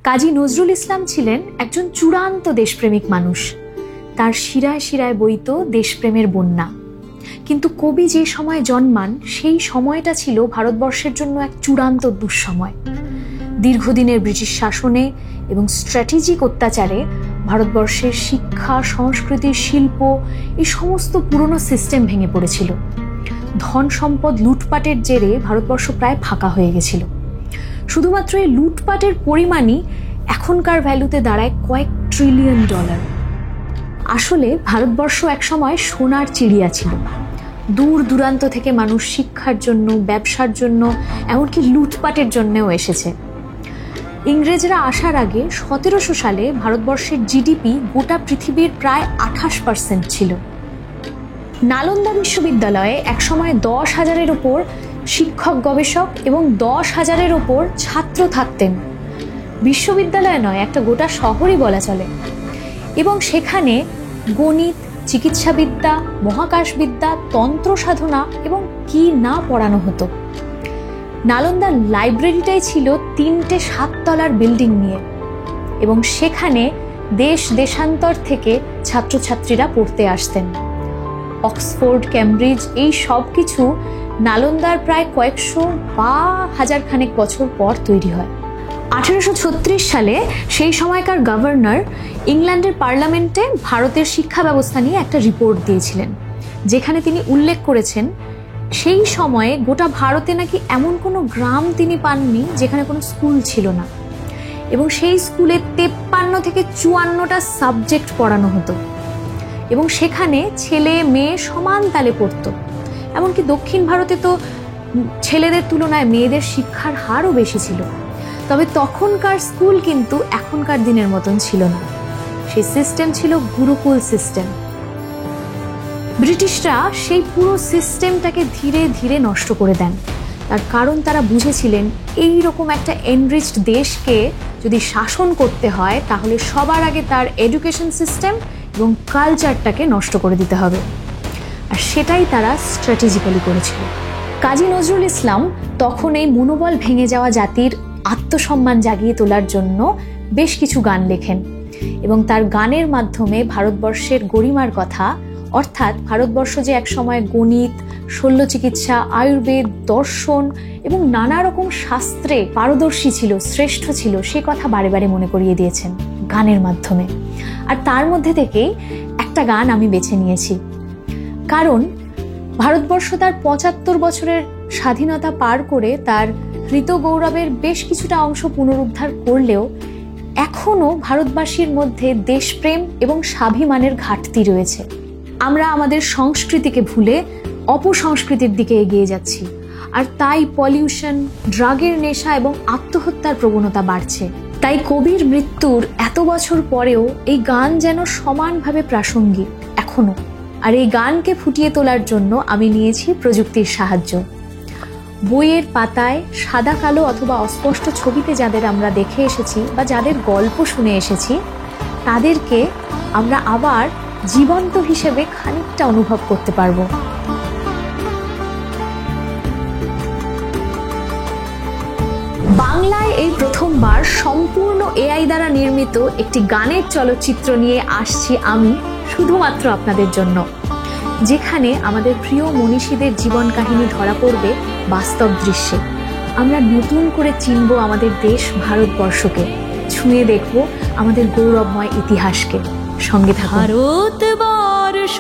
কাজী নজরুল ইসলাম ছিলেন একজন চূড়ান্ত দেশপ্রেমিক মানুষ। তার শিরায় শিরায় বইত দেশপ্রেমের বন্যা। কিন্তু কবি যে সময় জন্মান সেই সময়টা ছিল ভারতবর্ষের জন্য এক চূড়ান্ত দুঃসময়। দীর্ঘদিনের ব্রিটিশ শাসনে এবং স্ট্র্যাটেজিক অত্যাচারে ভারতবর্ষের শিক্ষা, সংস্কৃতি, শিল্প এই সমস্ত পুরনো সিস্টেম ভেঙে পড়েছিল। ধন সম্পদ লুটপাটের জেরে ভারতবর্ষ প্রায় ফাঁকা হয়ে গেছিল। শুধুমাত্র এই লুটপাটের পরিমাণই এখনকার ভ্যালুতে দাঁড়ায় কয়েক ট্রিলিয়ন ডলার। আসলে ভারতবর্ষ একসময় সোনার চিড়িয়া ছিল। দূর দূরান্ত থেকে মানুষ শিক্ষার জন্য, ব্যবসার জন্য, এমনকি লুটপাটের জন্যও এসেছে। ইংরেজরা আসার আগে 1700 সালে ভারতবর্ষের জিডিপি গোটা পৃথিবীর প্রায় 28% ছিল। নালন্দা বিশ্ববিদ্যালয়ে একসময় 10,000-এর ওপর শিক্ষক, গবেষক এবং 10,000-এর ওপর ছাত্র থাকতেন। বিশ্ববিদ্যালয় নয়, একটা গোটা শহরই বলা চলে। এবং সেখানে গণিত, চিকিৎসাবিদ্যা, মহাকাশবিদ্যা, তন্ত্র সাধনা এবং কি না পড়ানো হতো। নালন্দার লাইব্রেরিটাই ছিল 3টে 7 তলার বিল্ডিং নিয়ে, এবং সেখানে দেশ দেশান্তর থেকে ছাত্রছাত্রীরা পড়তে আসতেন। অক্সফোর্ড, ক্যামব্রিজ এই সব কিছু নালন্দার প্রায় কয়েকশো বা হাজারখানেক বছর পর তৈরি হয়। 1836 সালে সেই সময়কার গভর্নর ইংল্যান্ডের পার্লামেন্টে ভারতের শিক্ষা ব্যবস্থা নিয়ে একটা রিপোর্ট দিয়েছিলেন, যেখানে তিনি উল্লেখ করেছেন সেই সময়ে গোটা ভারতে নাকি এমন কোনো গ্রাম তিনি পাননি যেখানে কোনো স্কুল ছিল না, এবং সেই স্কুলে 53 থেকে 54টা সাবজেক্ট পড়ানো হতো, এবং সেখানে ছেলে মেয়ে সমান তালে পড়তো। এমনকি দক্ষিণ ভারতে তো ছেলেদের তুলনায় মেয়েদের শিক্ষার হারও বেশি ছিল। তবে তখনকার স্কুল কিন্তু এখনকার দিনের মতন ছিল না। সেই সিস্টেম ছিল গুরুকুল সিস্টেম। ব্রিটিশরা সেই পুরো সিস্টেমটাকে ধীরে ধীরে নষ্ট করে দেন। তার কারণ তারা বুঝেছিলেন এই রকম একটা এনরিচড দেশকে যদি শাসন করতে হয় তাহলে সবার আগে তার এডুকেশন সিস্টেম এবং কালচারটাকে নষ্ট করে দিতে হবে, আর সেটাই তারা স্ট্র্যাটেজিক্যালি করেছিল। কাজী নজরুল ইসলাম তখন এই মনোবল ভেঙে যাওয়া জাতির আত্মসম্মান জাগিয়ে তোলার জন্য বেশ কিছু গান লেখেন, এবং তার গানের মাধ্যমে ভারতবর্ষের গরিমার কথা, অর্থাৎ ভারতবর্ষ যে একসময় গণিত, শল্য চিকিৎসা, আয়ুর্বেদ, দর্শন এবং নানা রকম শাস্ত্রে পারদর্শী ছিল, শ্রেষ্ঠ ছিল, সে কথা বারে বারে মনে করিয়ে দিয়েছেন গানের মাধ্যমে। আর তার মধ্যে থেকেই একটা গান আমি বেছে নিয়েছি, কারণ ভারতবর্ষ তার 75 বছরের স্বাধীনতা পার করে তার হৃত গৌরবের বেশ কিছুটা অংশ পুনরুদ্ধার করলেও এখনো ভারতবাসীর মধ্যে দেশপ্রেম এবং স্বাভিমানের ঘাটতি রয়েছে। আমরা আমাদের সংস্কৃতিকে ভুলে অপসংস্কৃতির দিকে এগিয়ে যাচ্ছি, আর তাই পলিউশন, ড্রাগের নেশা এবং আত্মহত্যার প্রবণতা বাড়ছে। তাই কবির মৃত্যুর এত বছর পরেও এই গান যেন সমানভাবে প্রাসঙ্গিক এখনো। আর এই গানকে ফুটিয়ে তোলার জন্য আমি নিয়েছি প্রযুক্তির সাহায্য। বইয়ের পাতায় সাদা কালো অথবা অস্পষ্ট ছবিতে যাদের আমরা দেখে এসেছি বা যাদের গল্প শুনে এসেছি, তাদেরকে আমরা আবার জীবন্ত হিসেবে খানিকটা অনুভব করতে পারবো। বাংলায় এই প্রথমবার সম্পূর্ণ এআই দ্বারা নির্মিত একটি গানের চলচ্চিত্র নিয়ে আসছি আমি শুধুমাত্র আপনাদের জন্য, যেখানে আমাদের প্রিয় মনীষীদের জীবন কাহিনী ধরা পড়বে বাস্তব দৃশ্যে। আমরা নতুন করে চিনব আমাদের দেশ ভারতবর্ষকে, ছুঁয়ে দেখব আমাদের গৌরবময় ইতিহাসকে। সঙ্গে থাকুন। ভারতবর্ষ